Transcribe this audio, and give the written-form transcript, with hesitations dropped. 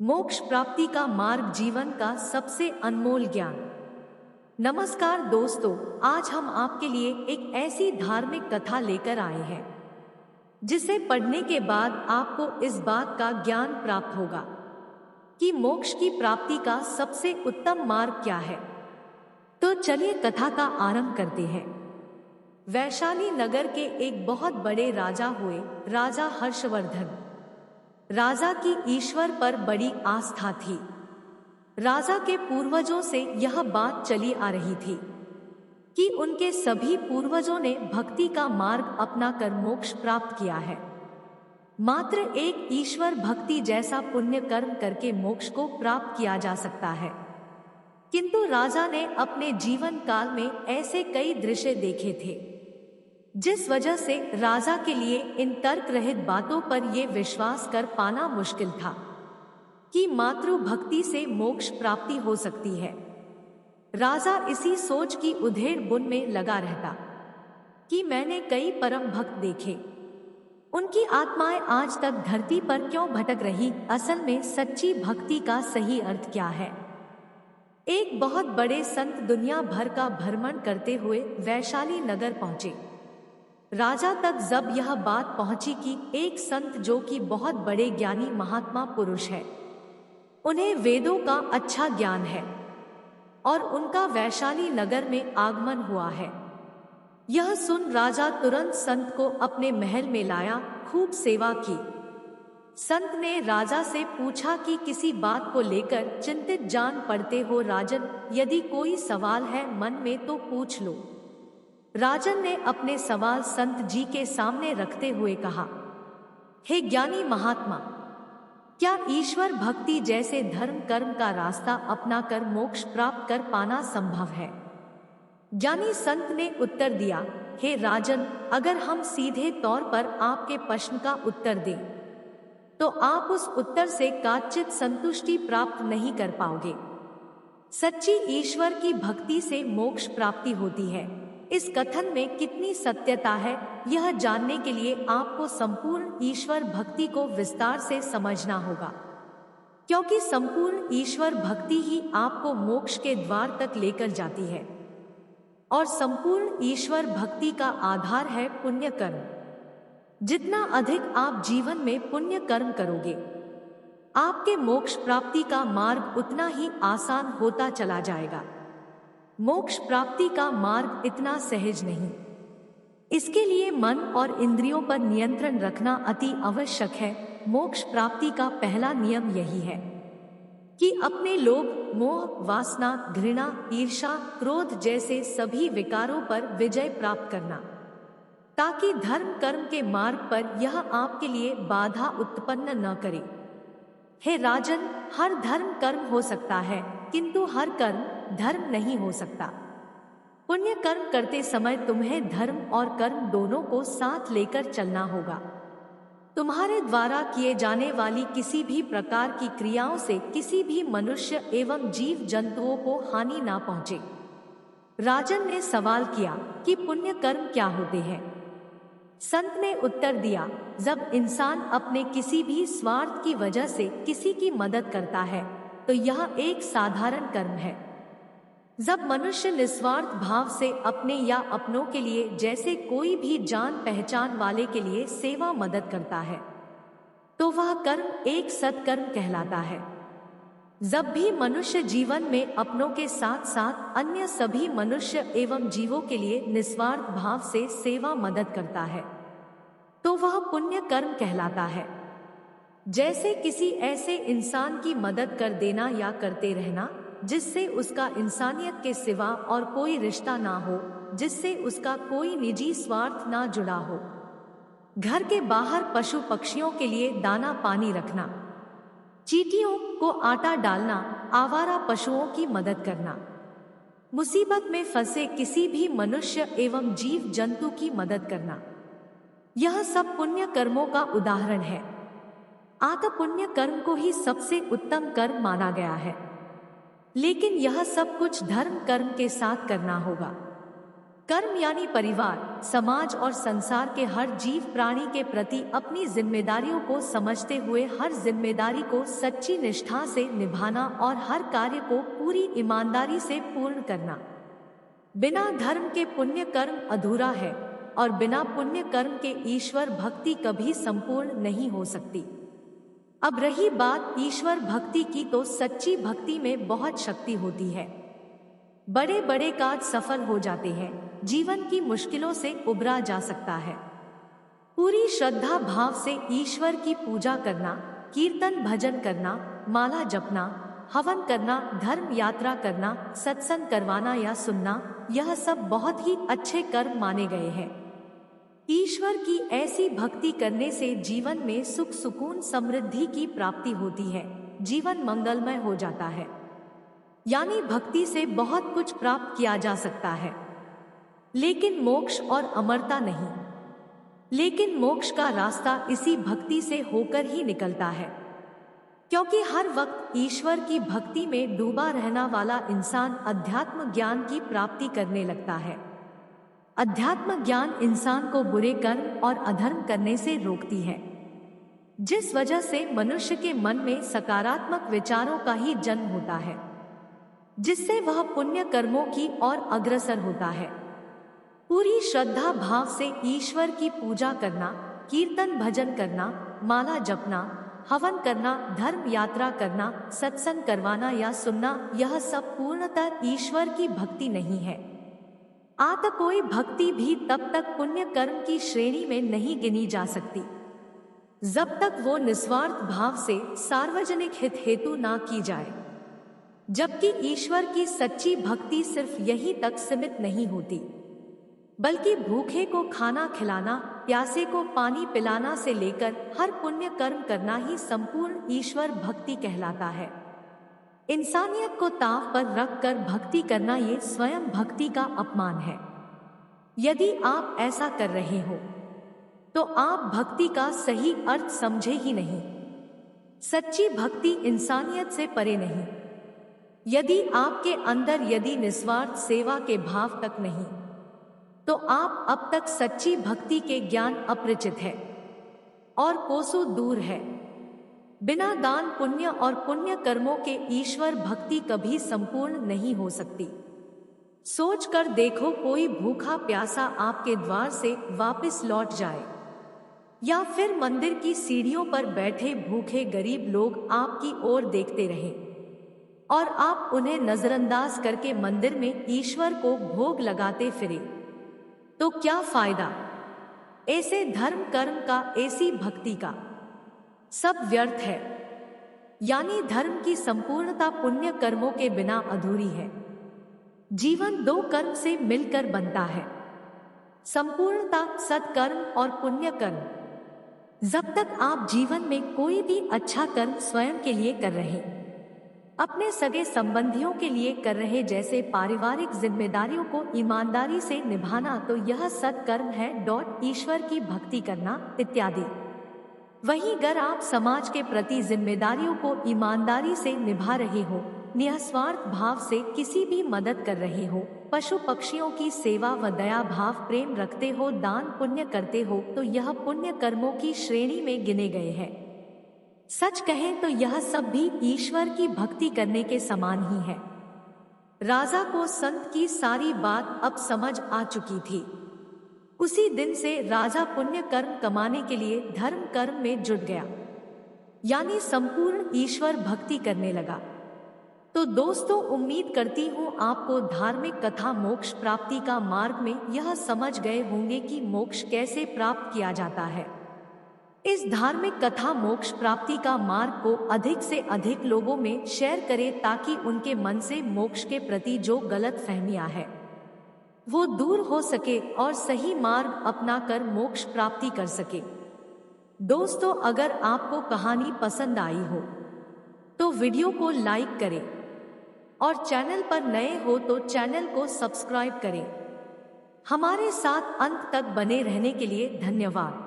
मोक्ष प्राप्ति का मार्ग जीवन का सबसे अनमोल ज्ञान। नमस्कार दोस्तों, आज हम आपके लिए एक ऐसी धार्मिक कथा लेकर आए हैं जिसे पढ़ने के बाद आपको इस बात का ज्ञान प्राप्त होगा कि मोक्ष की प्राप्ति का सबसे उत्तम मार्ग क्या है। तो चलिए कथा का आरंभ करते हैं। वैशाली नगर के एक बहुत बड़े राजा हुए, राजा हर्षवर्धन। राजा की ईश्वर पर बड़ी आस्था थी। राजा के पूर्वजों से यह बात चली आ रही थी कि उनके सभी पूर्वजों ने भक्ति का मार्ग अपनाकर मोक्ष प्राप्त किया है। मात्र एक ईश्वर भक्ति जैसा पुण्य कर्म करके मोक्ष को प्राप्त किया जा सकता है। किंतु राजा ने अपने जीवन काल में ऐसे कई दृश्य देखे थे जिस वजह से राजा के लिए इन तर्क रहित बातों पर यह विश्वास कर पाना मुश्किल था कि मातृ भक्ति से मोक्ष प्राप्ति हो सकती है। राजा इसी सोच की उधेड़ बुन में लगा रहता कि मैंने कई परम भक्त देखे, उनकी आत्माएं आज तक धरती पर क्यों भटक रही, असल में सच्ची भक्ति का सही अर्थ क्या है। एक बहुत बड़े संत दुनिया भर का भ्रमण करते हुए वैशाली नगर पहुंचे। राजा तक जब यह बात पहुंची कि एक संत जो कि बहुत बड़े ज्ञानी महात्मा पुरुष है, उन्हें वेदों का अच्छा ज्ञान है और उनका वैशाली नगर में आगमन हुआ है, यह सुन राजा तुरंत संत को अपने महल में लाया, खूब सेवा की। संत ने राजा से पूछा कि किसी बात को लेकर चिंतित जान पड़ते हो राजन, यदि कोई सवाल है मन में तो पूछ लो। राजन ने अपने सवाल संत जी के सामने रखते हुए कहा, हे ज्ञानी महात्मा, क्या ईश्वर भक्ति जैसे धर्म कर्म का रास्ता अपनाकर मोक्ष प्राप्त कर पाना संभव है। ज्ञानी संत ने उत्तर दिया, हे राजन, अगर हम सीधे तौर पर आपके प्रश्न का उत्तर दें तो आप उस उत्तर से काचित संतुष्टि प्राप्त नहीं कर पाओगे। सच्ची ईश्वर की भक्ति से मोक्ष प्राप्ति होती है। इस कथन में कितनी सत्यता है, यह जानने के लिए आपको संपूर्ण ईश्वर भक्ति को विस्तार से समझना होगा, क्योंकि संपूर्ण ईश्वर भक्ति ही आपको मोक्ष के द्वार तक लेकर जाती है और संपूर्ण ईश्वर भक्ति का आधार है पुण्य कर्म। जितना अधिक आप जीवन में पुण्य कर्म करोगे, आपके मोक्ष प्राप्ति का मार्ग उतना ही आसान होता चला जाएगा। मोक्ष प्राप्ति का मार्ग इतना सहज नहीं, इसके लिए मन और इंद्रियों पर नियंत्रण रखना अति आवश्यक है। मोक्ष प्राप्ति का पहला नियम यही है कि अपने लोभ, मोह, वासना, घृणा, ईर्ष्या, क्रोध जैसे सभी विकारों पर विजय प्राप्त करना, ताकि धर्म कर्म के मार्ग पर यह आपके लिए बाधा उत्पन्न न करे। हे राजन, हर धर्म कर्म हो सकता है, किंतु हर कर्म धर्म नहीं हो सकता। पुण्य कर्म करते समय तुम्हें धर्म और कर्म दोनों को साथ लेकर चलना होगा। तुम्हारे द्वारा किए जाने वाली किसी भी प्रकार की क्रियाओं से किसी भी मनुष्य एवं जीव जंतुओं को हानि ना पहुंचे। राजन ने सवाल किया कि पुण्य कर्म क्या होते हैं। संत ने उत्तर दिया, जब इंसान अपने किसी भी स्वार्थ की वजह से किसी की मदद करता है तो यह एक साधारण कर्म है। जब मनुष्य निस्वार्थ भाव से अपने या अपनों के लिए, जैसे कोई भी जान पहचान वाले के लिए सेवा मदद करता है, तो वह कर्म एक सत्कर्म कहलाता है। जब भी मनुष्य जीवन में अपनों के साथ साथ अन्य सभी मनुष्य एवं जीवों के लिए निस्वार्थ भाव से सेवा मदद करता है, तो वह पुण्य कर्म कहलाता है। जैसे किसी ऐसे इंसान की मदद कर देना या करते रहना जिससे उसका इंसानियत के सिवा और कोई रिश्ता ना हो, जिससे उसका कोई निजी स्वार्थ ना जुड़ा हो। घर के बाहर पशु पक्षियों के लिए दाना पानी रखना, चींटियों को आटा डालना, आवारा पशुओं की मदद करना, मुसीबत में फंसे किसी भी मनुष्य एवं जीव जंतु की मदद करना, यह सब पुण्य कर्मों का उदाहरण है। आत पुण्य कर्म को ही सबसे उत्तम कर्म माना गया है, लेकिन यह सब कुछ धर्म कर्म के साथ करना होगा। कर्म यानी परिवार, समाज और संसार के हर जीव प्राणी के प्रति अपनी जिम्मेदारियों को समझते हुए हर जिम्मेदारी को सच्ची निष्ठा से निभाना और हर कार्य को पूरी ईमानदारी से पूर्ण करना। बिना धर्म के पुण्य कर्म अधूरा है और बिना पुण्य कर्म के ईश्वर भक्ति कभी संपूर्ण नहीं हो सकती। अब रही बात ईश्वर भक्ति की, तो सच्ची भक्ति में बहुत शक्ति होती है। बड़े बड़े कार्य सफल हो जाते हैं, जीवन की मुश्किलों से उबरा जा सकता है। पूरी श्रद्धा भाव से ईश्वर की पूजा करना, कीर्तन भजन करना, माला जपना, हवन करना, धर्म यात्रा करना, सत्संग करवाना या सुनना, यह सब बहुत ही अच्छे कर्म माने गए हैं। ईश्वर की ऐसी भक्ति करने से जीवन में सुख सुकून समृद्धि की प्राप्ति होती है, जीवन मंगलमय हो जाता है। यानी भक्ति से बहुत कुछ प्राप्त किया जा सकता है, लेकिन मोक्ष और अमरता नहीं। लेकिन मोक्ष का रास्ता इसी भक्ति से होकर ही निकलता है, क्योंकि हर वक्त ईश्वर की भक्ति में डूबा रहना वाला इंसान अध्यात्म ज्ञान की प्राप्ति करने लगता है। अध्यात्म ज्ञान इंसान को बुरे कर्म और अधर्म करने से रोकती है, जिस वजह से मनुष्य के मन में सकारात्मक विचारों का ही जन्म होता है, जिससे वह पुण्य कर्मों की ओर अग्रसर होता है। पूरी श्रद्धा भाव से ईश्वर की पूजा करना, कीर्तन भजन करना, माला जपना, हवन करना, धर्म यात्रा करना, सत्संग करवाना या सुनना, यह सब पूर्णतः ईश्वर की भक्ति नहीं है। कोई भक्ति भी तब तक पुण्य कर्म की श्रेणी में नहीं गिनी जा सकती जब तक वो निस्वार्थ भाव से सार्वजनिक हित हेतु ना की जाए। जबकि ईश्वर की सच्ची भक्ति सिर्फ यहीं तक सीमित नहीं होती, बल्कि भूखे को खाना खिलाना, प्यासे को पानी पिलाना से लेकर हर पुण्य कर्म करना ही संपूर्ण ईश्वर भक्ति कहलाता है। इंसानियत को ताव पर रखकर भक्ति करना ये स्वयं भक्ति का अपमान है। यदि आप ऐसा कर रहे हो तो आप भक्ति का सही अर्थ समझे ही नहीं। सच्ची भक्ति इंसानियत से परे नहीं। यदि आपके अंदर यदि निस्वार्थ सेवा के भाव तक नहीं, तो आप अब तक सच्ची भक्ति के ज्ञान अपरिचित है और कोसों दूर है। बिना दान पुण्य और पुण्य कर्मों के ईश्वर भक्ति कभी संपूर्ण नहीं हो सकती। सोच कर देखो, कोई भूखा प्यासा आपके द्वार से वापस लौट जाए, या फिर मंदिर की सीढ़ियों पर बैठे भूखे गरीब लोग आपकी ओर देखते रहें और आप उन्हें नजरअंदाज करके मंदिर में ईश्वर को भोग लगाते फिरे, तो क्या फायदा? ऐसे धर्म कर्म का, ऐसी भक्ति का सब व्यर्थ है। यानी धर्म की संपूर्णता पुण्य कर्मों के बिना अधूरी है। जीवन दो कर्म से मिलकर बनता है, संपूर्णता सत्कर्म और पुण्य कर्म। जब तक आप जीवन में कोई भी अच्छा कर्म स्वयं के लिए कर रहे, अपने सगे संबंधियों के लिए कर रहे, जैसे पारिवारिक जिम्मेदारियों को ईमानदारी से निभाना, तो यह सत्कर्म है। ईश्वर की भक्ति करना इत्यादि। वहीं अगर आप समाज के प्रति जिम्मेदारियों को ईमानदारी से निभा रहे हो, निस्वार्थ भाव से किसी भी मदद कर रहे हो, पशु पक्षियों की सेवा व दया भाव प्रेम रखते हो, दान पुण्य करते हो, तो यह पुण्य कर्मों की श्रेणी में गिने गए हैं। सच कहें तो यह सब भी ईश्वर की भक्ति करने के समान ही है। राजा को संत की सारी बात अब समझ आ चुकी थी। उसी दिन से राजा पुण्य कर्म कमाने के लिए धर्म कर्म में जुट गया, यानी संपूर्ण ईश्वर भक्ति करने लगा। तो दोस्तों, उम्मीद करती हूँ आपको धार्मिक कथा मोक्ष प्राप्ति का मार्ग में यह समझ गए होंगे कि मोक्ष कैसे प्राप्त किया जाता है। इस धार्मिक कथा मोक्ष प्राप्ति का मार्ग को अधिक से अधिक लोगों में शेयर करें, ताकि उनके मन से मोक्ष के प्रति जो गलत फहमियां है वो दूर हो सके और सही मार्ग अपनाकर मोक्ष प्राप्ति कर सके। दोस्तों, अगर आपको कहानी पसंद आई हो तो वीडियो को लाइक करें और चैनल पर नए हो तो चैनल को सब्सक्राइब करें। हमारे साथ अंत तक बने रहने के लिए धन्यवाद।